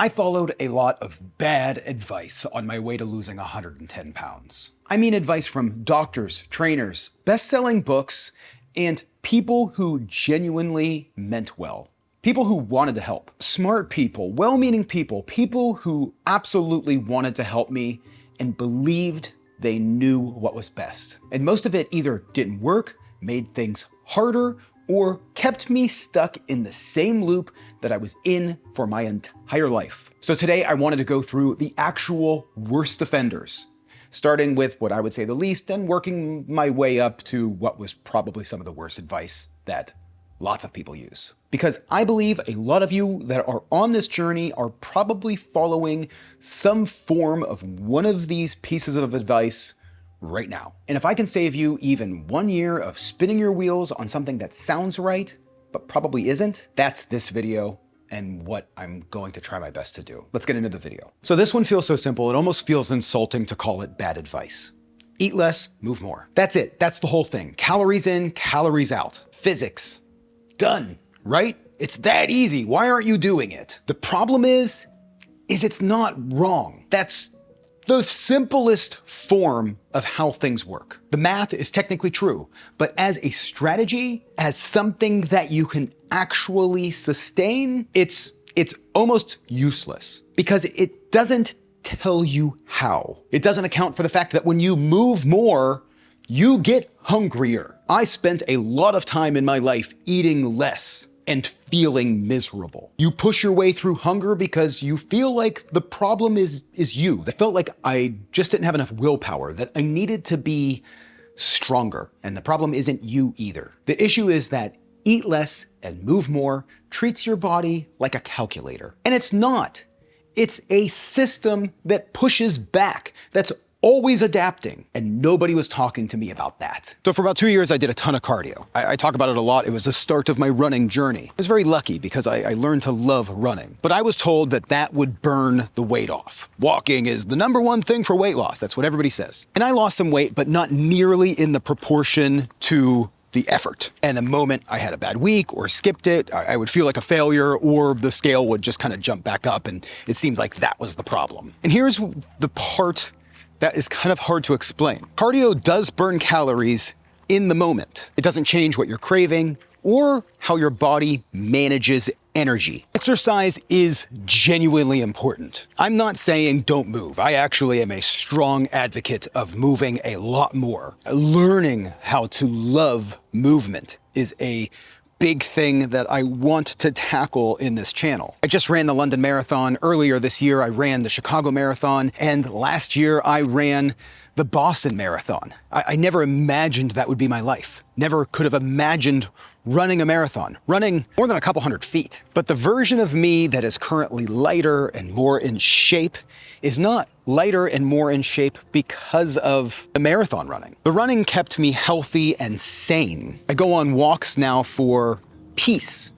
I followed a lot of bad advice on my way to losing 110 pounds. I mean advice from doctors, trainers, best-selling books, and people who genuinely meant well. People who wanted to help. Smart people, well-meaning people, people who absolutely wanted to help me and believed they knew what was best. And most of it either didn't work, made things harder, or kept me stuck in the same loop that I was in for my entire life. So today I wanted to go through the actual worst offenders, starting with what I would say the least and working my way up to what was probably some of the worst advice that lots of people use. Because I believe a lot of you that are on this journey are probably following some form of one of these pieces of advice right now. And if I can save you even 1 year of spinning your wheels on something that sounds right, but probably isn't, that's this video and what I'm going to try my best to do. Let's get into the video. So this one feels so simple, it almost feels insulting to call it bad advice. Eat less, move more. That's it, that's the whole thing. Calories in, calories out. Physics. Done, right? It's that easy. Why aren't you doing it? The problem is it's not wrong. That's the simplest form of how things work. The math is technically true, but as a strategy, as something that you can actually sustain, it's almost useless because it doesn't tell you how. It doesn't account for the fact that when you move more, you get hungrier. I spent a lot of time in my life eating less and feeling miserable. You push your way through hunger because you feel like the problem is you. I felt like I just didn't have enough willpower, that I needed to be stronger. And the problem isn't you either. The issue is that eat less and move more treats your body like a calculator. And it's not. It's a system that pushes back, that's always adapting, and nobody was talking to me about that. So for about 2 years, I did a ton of cardio. I talk about it a lot. It was the start of my running journey. I was very lucky because I learned to love running, but I was told that that would burn the weight off. Walking is the #1 thing for weight loss. That's what everybody says. And I lost some weight, but not nearly in the proportion to the effort. And the moment I had a bad week or skipped it, I would feel like a failure, or the scale would just kind of jump back up, and it seems like that was the problem. And here's the part that is kind of hard to explain. Cardio does burn calories in the moment. It doesn't change what you're craving or how your body manages energy. Exercise is genuinely important. I'm not saying don't move. I actually am a strong advocate of moving a lot more. Learning how to love movement is a big thing that I want to tackle in this channel. I just ran the London Marathon. Earlier this year, I ran the Chicago Marathon, and last year I ran the Boston Marathon. I never imagined that would be my life. Never could have imagined running a marathon, running more than a couple hundred feet. But the version of me that is currently lighter and more in shape is not lighter and more in shape because of the marathon running. The running kept me healthy and sane. I go on walks now for peace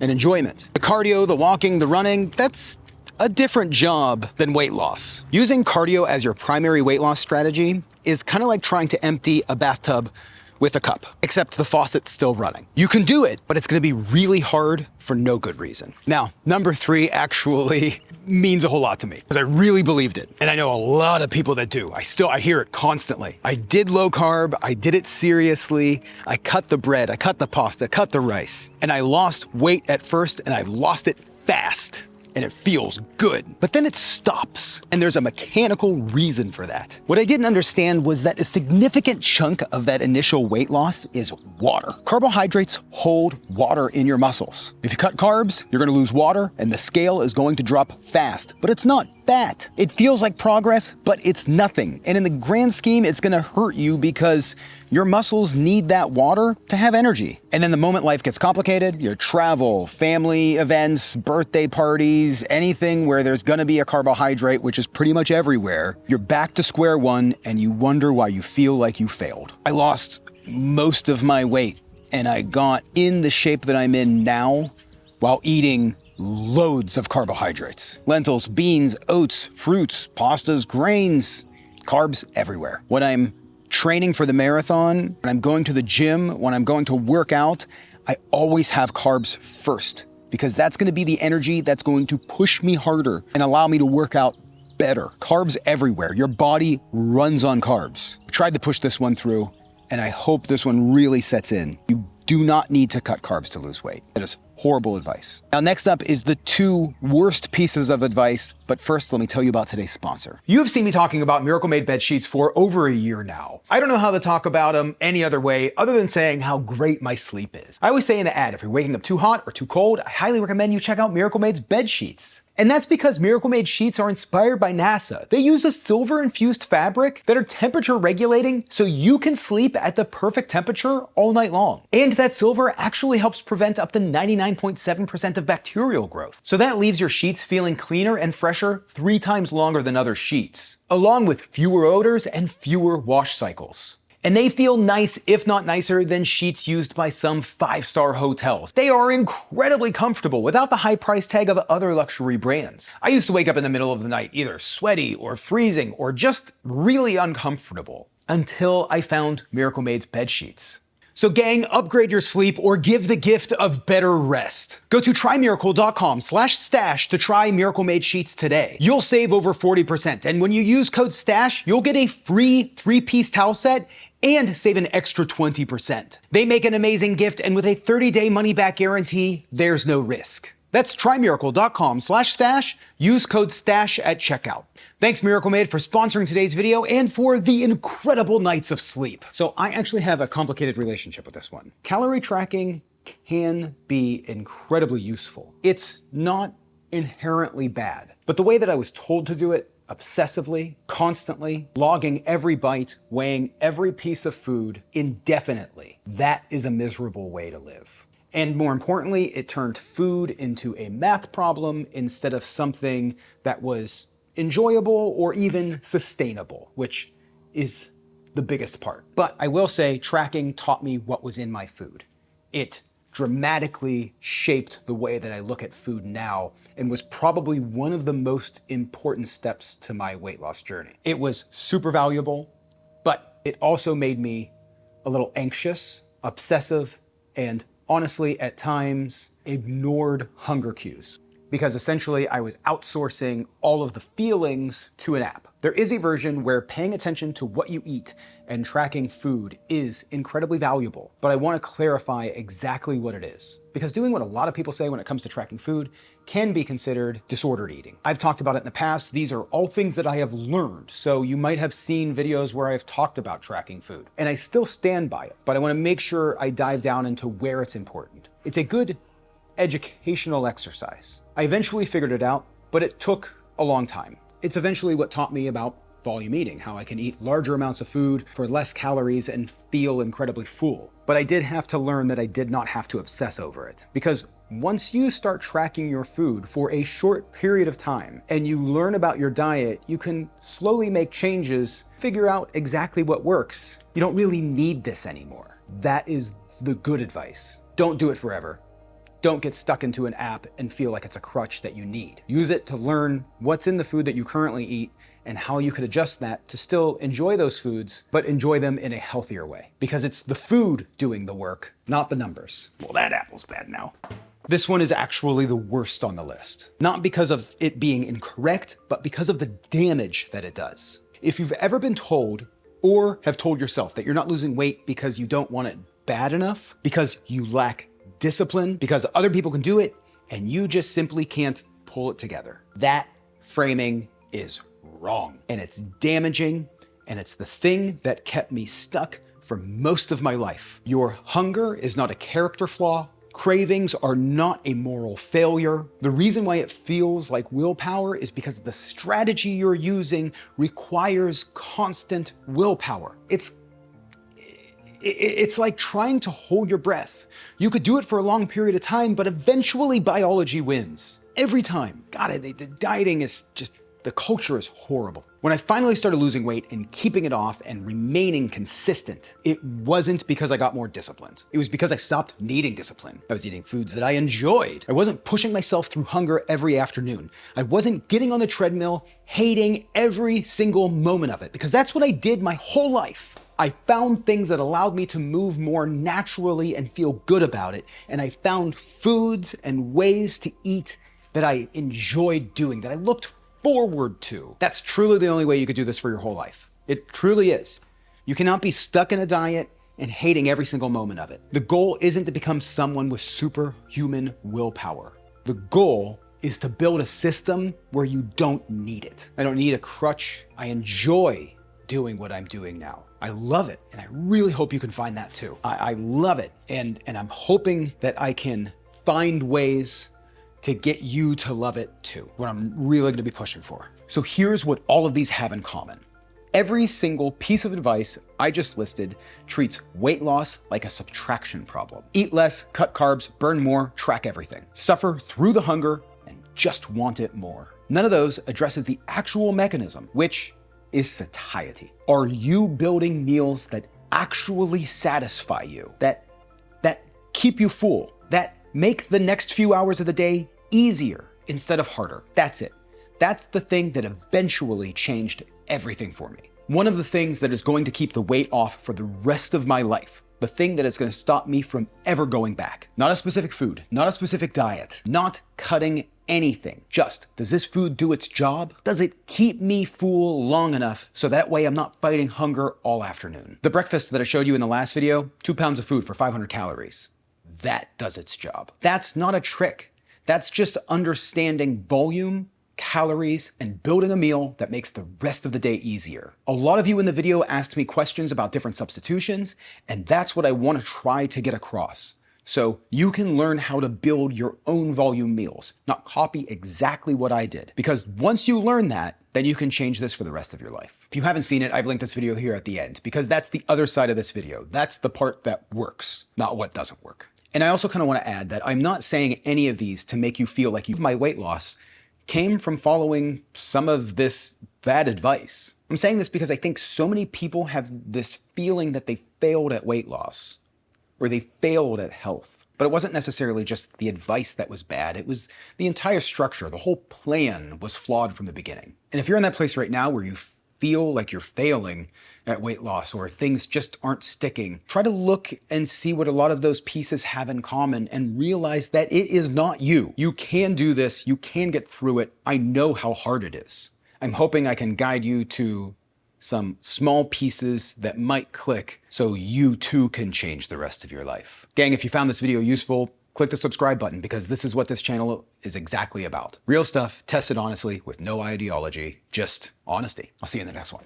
and enjoyment. The cardio, the walking, the running, that's a different job than weight loss. Using cardio as your primary weight loss strategy is kind of like trying to empty a bathtub with a cup, except the faucet's still running. You can do it, but it's gonna be really hard for no good reason. Now, #3 actually means a whole lot to me because I really believed it. And I know a lot of people that do. I hear it constantly. I did low carb, I did it seriously. I cut the bread, I cut the pasta, cut the rice. And I lost weight at first, and I lost it fast. And it feels good. But then it stops, and there's a mechanical reason for that. What I didn't understand was that a significant chunk of that initial weight loss is water. Carbohydrates hold water in your muscles. If you cut carbs, you're gonna lose water, and the scale is going to drop fast. But it's not fat. It feels like progress, but it's nothing. And in the grand scheme, it's gonna hurt you because your muscles need that water to have energy. And then the moment life gets complicated, your travel, family events, birthday parties, anything where there's gonna be a carbohydrate, which is pretty much everywhere, you're back to square one and you wonder why you feel like you failed. I lost most of my weight and I got in the shape that I'm in now while eating loads of carbohydrates. Lentils, beans, oats, fruits, pastas, grains, carbs everywhere. When I'm training for the marathon, when I'm going to the gym, when I'm going to work out, I always have carbs first. because that's gonna be the energy that's going to push me harder and allow me to work out better. Carbs everywhere. Your body runs on carbs. I tried to push this one through, and I hope this one really sets in. You do not need to cut carbs to lose weight. That is horrible advice. Now, next up is the 2 worst pieces of advice, but first let me tell you about today's sponsor. You have seen me talking about Miracle Made bed sheets for over a year now. I don't know how to talk about them any other way other than saying how great my sleep is. I always say in the ad, if you're waking up too hot or too cold, I highly recommend you check out Miracle Made's bed sheets. And that's because Miracle Made sheets are inspired by NASA. They use a silver-infused fabric that are temperature regulating so you can sleep at the perfect temperature all night long. And that silver actually helps prevent up to 99.7% of bacterial growth. So that leaves your sheets feeling cleaner and fresher 3 times longer than other sheets, along with fewer odors and fewer wash cycles. And they feel nice, if not nicer, than sheets used by some 5-star hotels. They are incredibly comfortable without the high price tag of other luxury brands. I used to wake up in the middle of the night either sweaty or freezing or just really uncomfortable until I found Miracle Made's bed sheets. So gang, upgrade your sleep or give the gift of better rest. Go to trymiracle.com/stash to try Miracle Made sheets today. You'll save over 40%. And when you use code STASH, you'll get a free 3-piece towel set and save an extra 20%. They make an amazing gift, and with a 30-day money-back guarantee, there's no risk. That's trymiracle.com/stash. Use code STASH at checkout. Thanks Miracle Made for sponsoring today's video and for the incredible nights of sleep. So I actually have a complicated relationship with this one. Calorie tracking can be incredibly useful. It's not inherently bad, but the way that I was told to do it, obsessively, constantly, logging every bite, weighing every piece of food indefinitely, that is a miserable way to live. And more importantly, it turned food into a math problem instead of something that was enjoyable or even sustainable, which is the biggest part. But I will say tracking taught me what was in my food. It dramatically shaped the way that I look at food now and was probably one of the most important steps to my weight loss journey. It was super valuable, but it also made me a little anxious, obsessive, and honestly, at times, ignored hunger cues. Because essentially, I was outsourcing all of the feelings to an app. There is a version where paying attention to what you eat and tracking food is incredibly valuable, but I want to clarify exactly what it is. Because doing what a lot of people say when it comes to tracking food can be considered disordered eating. I've talked about it in the past. These are all things that I have learned. So you might have seen videos where I've talked about tracking food, and I still stand by it, but I want to make sure I dive down into where it's important. It's a good educational exercise. I eventually figured it out, but it took a long time. It's eventually what taught me about volume eating, how I can eat larger amounts of food for less calories and feel incredibly full. But I did have to learn that I did not have to obsess over it. Because once you start tracking your food for a short period of time and you learn about your diet, you can slowly make changes, figure out exactly what works. You don't really need this anymore. That is the good advice. Don't do it forever. Don't get stuck into an app and feel like it's a crutch that you need. Use it to learn what's in the food that you currently eat and how you could adjust that to still enjoy those foods, but enjoy them in a healthier way. Because it's the food doing the work, not the numbers. Well, that apple's bad now. This one is actually the worst on the list. Not because of it being incorrect, but because of the damage that it does. If you've ever been told or have told yourself that you're not losing weight because you don't want it bad enough, because you lack discipline, because other people can do it and you just simply can't pull it together, that framing is wrong. And it's damaging, and it's the thing that kept me stuck for most of my life. Your hunger is not a character flaw. Cravings are not a moral failure. The reason why it feels like willpower is because the strategy you're using requires constant willpower. It's like trying to hold your breath. You could do it for a long period of time, but eventually biology wins. Every time. God, the dieting is just, the culture is horrible. When I finally started losing weight and keeping it off and remaining consistent, it wasn't because I got more disciplined. It was because I stopped needing discipline. I was eating foods that I enjoyed. I wasn't pushing myself through hunger every afternoon. I wasn't getting on the treadmill, hating every single moment of it, because that's what I did my whole life. I found things that allowed me to move more naturally and feel good about it. And I found foods and ways to eat that I enjoyed doing, that I looked forward to. That's truly the only way you could do this for your whole life. It truly is. You cannot be stuck in a diet and hating every single moment of it. The goal isn't to become someone with superhuman willpower. The goal is to build a system where you don't need it. I don't need a crutch. I enjoy doing what I'm doing now. I love it, and I really hope you can find that too. I love it, and I'm hoping that I can find ways to get you to love it too, what I'm really gonna be pushing for. So here's what all of these have in common. Every single piece of advice I just listed treats weight loss like a subtraction problem. Eat less, cut carbs, burn more, track everything. Suffer through the hunger and just want it more. None of those addresses the actual mechanism, which is satiety. Are you building meals that actually satisfy you, that keep you full, that make the next few hours of the day easier instead of harder? That's it. That's the thing that eventually changed everything for me. One of the things that is going to keep the weight off for the rest of my life, the thing that is going to stop me from ever going back. Not a specific food, not a specific diet, not cutting anything. Just, does this food do its job? Does it keep me full long enough so that way I'm not fighting hunger all afternoon? The breakfast that I showed you in the last video, 2 pounds of food for 500 calories. That does its job. That's not a trick. That's just understanding volume, calories, and building a meal that makes the rest of the day easier. A lot of you in the video asked me questions about different substitutions, and that's what I want to try to get across. So you can learn how to build your own volume meals, not copy exactly what I did. Because once you learn that, then you can change this for the rest of your life. If you haven't seen it, I've linked this video here at the end, because that's the other side of this video. That's the part that works, not what doesn't work. And I also kind of want to add that I'm not saying any of these to make you feel like my weight loss came from following some of this bad advice. I'm saying this because I think so many people have this feeling that they failed at weight loss or they failed at health. But it wasn't necessarily just the advice that was bad. It was the entire structure. The whole plan was flawed from the beginning. And if you're in that place right now where you feel like you're failing at weight loss or things just aren't sticking, try to look and see what a lot of those pieces have in common and realize that it is not you. You can do this. You can get through it. I know how hard it is. I'm hoping I can guide you to some small pieces that might click so you too can change the rest of your life. Gang, if you found this video useful, click the subscribe button because this is what this channel is exactly about. Real stuff, tested honestly, with no ideology, just honesty. I'll see you in the next one.